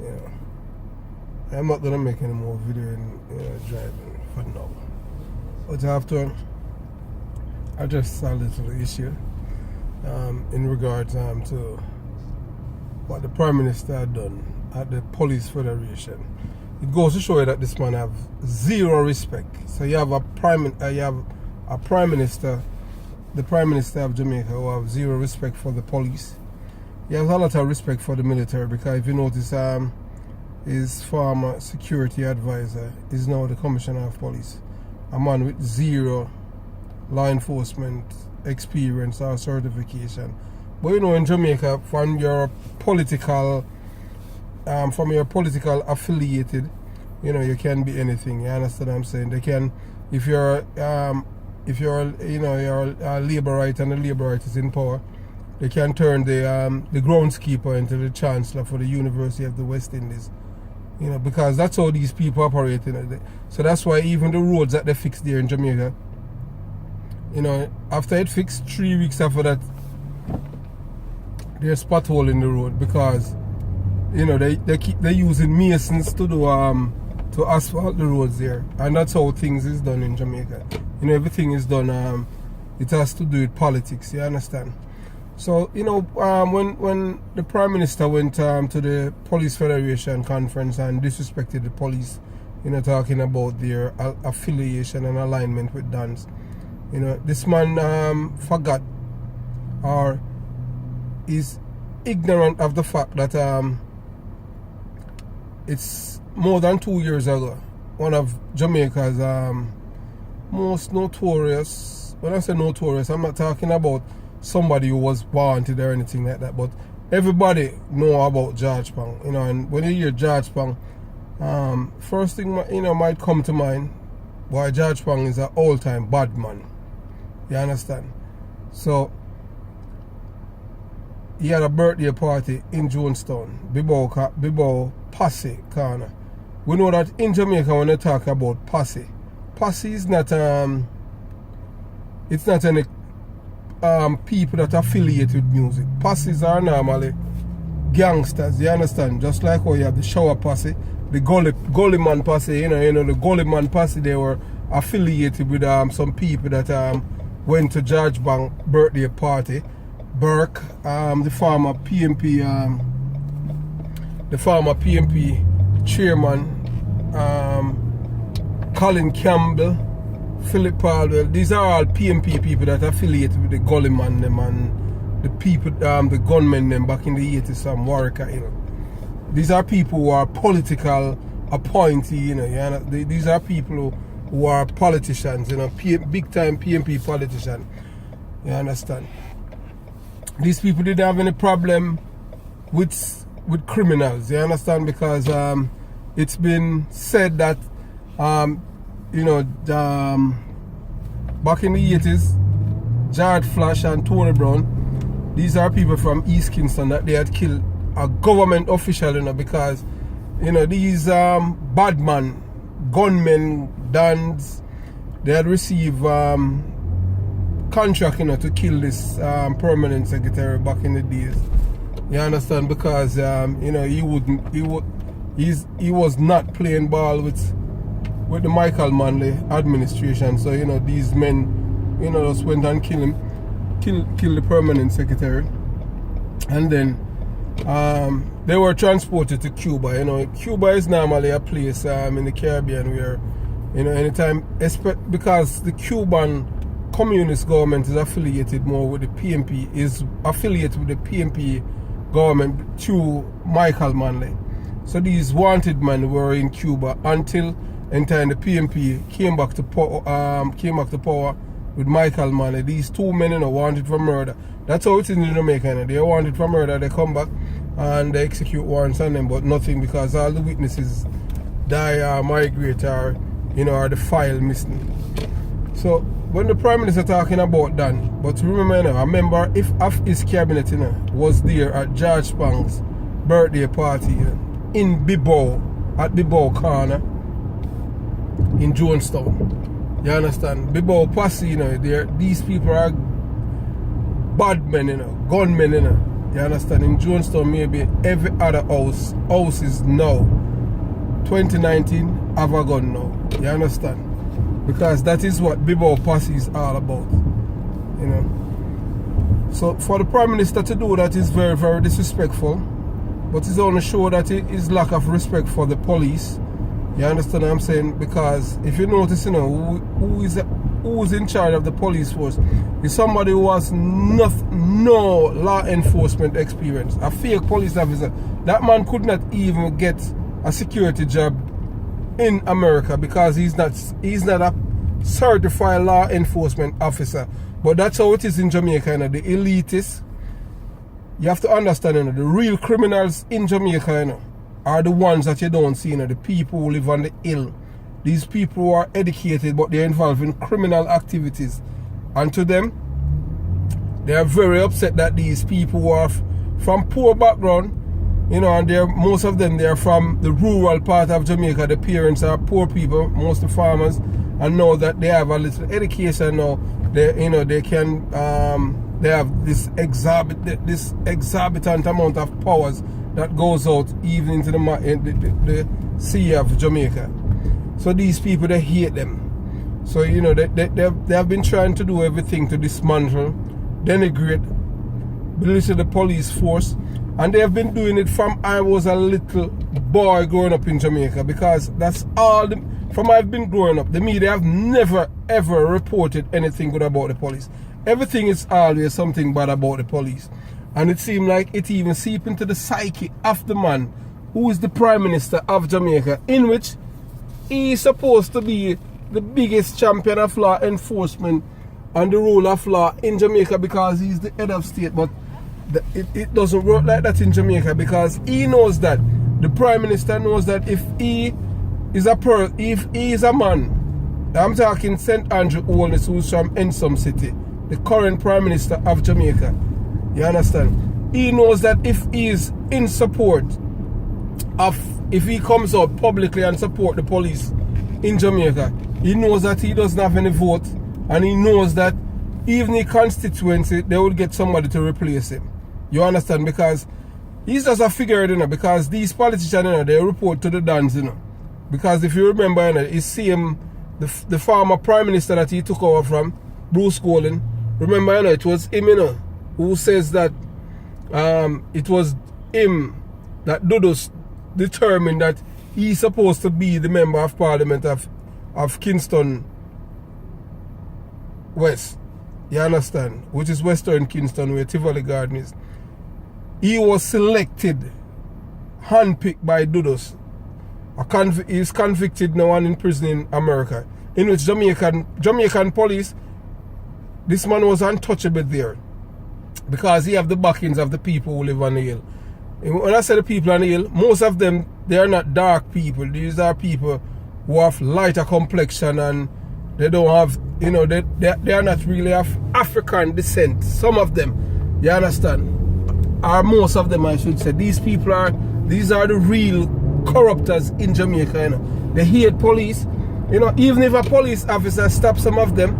You know, I'm not gonna make any more video in driving for now. But after address a little issue in regards to what the Prime Minister had done at the Police Federation. It goes to show you that this man have zero respect. So you have a prime minister, the Prime Minister of Jamaica, who have zero respect for the police. He has a lot of respect for the military, because if you notice, his former security advisor is now the Commissioner of Police, a man with zero law enforcement experience or certification. But you know, in Jamaica, from your political affiliated, you know, you can be anything. You understand what I'm saying? They can, if you're a labor right and the labor right is in power, they can turn the groundskeeper into the chancellor for the University of the West Indies. You know, because that's how these people operate. So that's why even the roads that they fixed there in Jamaica, you know, after it fixed, 3 weeks after that, there's pothole in the road, because you know they're using masons to do to asphalt the roads there, and that's how things is done in Jamaica. You know, everything is done. It has to do with politics. You understand? So you know, when the Prime Minister went to the Police Federation conference and disrespected the police, you know, talking about their affiliation and alignment with Dons, you know, this man forgot or is ignorant of the fact that it's more than 2 years ago, one of Jamaica's most notorious, when I say notorious, I'm not talking about somebody who was wanted or anything like that, but everybody know about George Pang, you know. And when you hear George Pang, first thing, you know, might come to mind, why George Pang is an all-time bad man. You understand? So he had a birthday party in Jonestown, Bibao Posse corner. We know that in Jamaica, when they talk about posse is not it's not any people that affiliate with music. Posses are normally gangsters, you understand? Just like how you have the shower posse, the gully man posse, you know the gully man posse, they were affiliated with some people that went to George Pang birthday party. Burke, the former PMP chairman, Colin Campbell, Philip Palwell. These are all PMP people that are affiliated with the gully man them and the people, the gunmen them back in the 80s, some Warwicker, you know. These are people who are political appointee, you know. These are people who are politicians, you know, big time PMP politicians. You understand? These people didn't have any problem with criminals, you understand? Because it's been said that you know, back in the 80s, Jared Flash and Tony Brown, these are people from East Kingston that they had killed a government official, you know, because you know these bad man, gunmen, Dons, they had received contract, you know, to kill this permanent secretary back in the days. You understand? Because you know, he was not playing ball with the Michael Manley administration. So you know, these men, you know, just went and kill the permanent secretary, and then they were transported to Cuba. You know, Cuba is normally a place in the Caribbean where, you know, anytime, because the Cuban communist government is affiliated more with the PMP, is affiliated with the PMP government through Michael Manley. So these wanted men were in Cuba until in time the PMP came back to power with Michael Manley. These two men, you know, wanted for murder. That's how it is in Jamaica. You know. They are wanted for murder. They come back and they execute warrants on them, but nothing, because all the witnesses die or migrate, or you know, or the file missing. So when the Prime Minister talking about that, but remember, you know, I remember if half his cabinet, you know, was there at George Pang's birthday party, you know, in Bibao, at Bibao corner in Jonestown. You understand? Bibao Posse, you know, these people are bad men, you know, gunmen, you know. You understand? In Jonestown, maybe every other house is now 2019 have a gun now. You understand? Because that is what Bibao Posse is all about. You know. So for the Prime Minister to do that is very, very disrespectful. But it's only show that it is lack of respect for the police. You understand what I'm saying? Because if you notice, you know, who is in charge of the police force is somebody who has no law enforcement experience. A fake police officer. That man could not even get a security job in America because he's not a certified law enforcement officer. But that's how it is in Jamaica, you know, the elitists. You have to understand, you know, the real criminals in Jamaica, you know, are the ones that you don't see, you know, the people who live on the hill. These people who are educated but they're involved in criminal activities. And to them, they are very upset that these people who are from poor background, you know, and most of them, they are from the rural part of Jamaica. The parents are poor people, most of the farmers, and know that they have a little education now. They, you know, they can, they have this exorbitant amount of powers that goes out even into the sea of Jamaica. So these people, they hate them. So, you know, they have been trying to do everything to dismantle, denigrate, belittle the police force. And they have been doing it from I was a little boy growing up in Jamaica, because that's all, from I've been growing up, the media have never ever reported anything good about the police. Everything is always something bad about the police. And it seemed like it even seeped into the psyche of the man who is the Prime Minister of Jamaica, in which he is supposed to be the biggest champion of law enforcement and the rule of law in Jamaica, because he's the head of state. But it doesn't work like that in Jamaica, because he knows that, the Prime Minister knows that if he is a man, I'm talking St. Andrew Holness, who's from Ensom City, the current Prime Minister of Jamaica, you understand? He knows that if he is in support of, if he comes out publicly and support the police in Jamaica, he knows that he doesn't have any vote, and he knows that even in constituency, they will get somebody to replace him. You understand? Because he's just a figure, you know, because these politicians, you know, they report to the dons, you know. Because if you remember, you know, it's same, the former Prime Minister that he took over from, Bruce Golding, remember, you know, it was him, you know, who says that it was him that Dudos determined that he's supposed to be the member of parliament of Kingston West. You understand? Which is Western Kingston, where Tivoli Garden is. He was selected, handpicked by Dudos. He's convicted now and in prison in America. In which Jamaican police, this man was untouchable there, because he have the backings of the people who live on the hill. When I say the people on the hill, most of them, they are not dark people. These are people who have lighter complexion, and they don't have, you know, they are not really of African descent. Some of them, you understand? Or most of them, I should say. These are the real corruptors in Jamaica, you know. They hate police. You know, even if a police officer stops some of them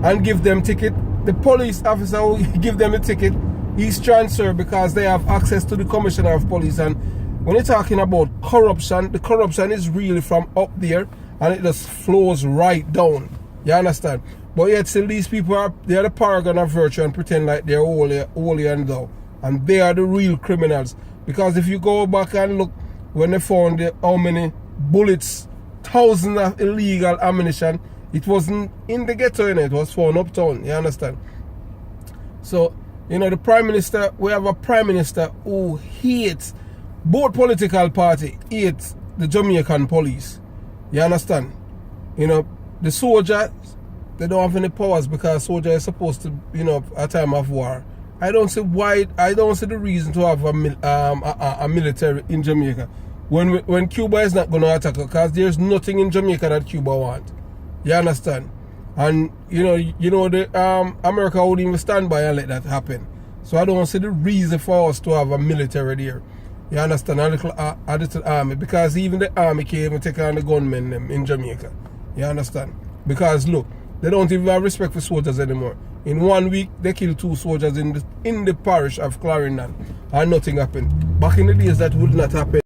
and give them ticket, the police officer who give them a ticket, he's transferred because they have access to the commissioner of police. And when you're talking about corruption, the corruption is really from up there, and it just flows right down. You understand? But yet still these people they are the paragon of virtue and pretend like they're holy and thou. And they are the real criminals. Because if you go back and look, when they found how many bullets, thousands of illegal ammunition, it wasn't in the ghetto, you know, it was found uptown. You understand? So, you know, the Prime Minister, we have a Prime Minister who hates, both political party hates the Jamaican police. You understand? You know, the soldiers, they don't have any powers, because soldiers are supposed to, you know, a time of war. I don't see the reason to have a military in Jamaica when Cuba is not going to attack, because there's nothing in Jamaica that Cuba wants. You understand? And you know the America wouldn't even stand by and let that happen. So I don't see the reason for us to have a military there. You understand? A little army, because even the army can't even take on the gunmen them in Jamaica. You understand? Because look, they don't even have respect for soldiers anymore. In 1 week, they killed 2 soldiers in the parish of Clarendon, and nothing happened. Back in the days, that would not happen.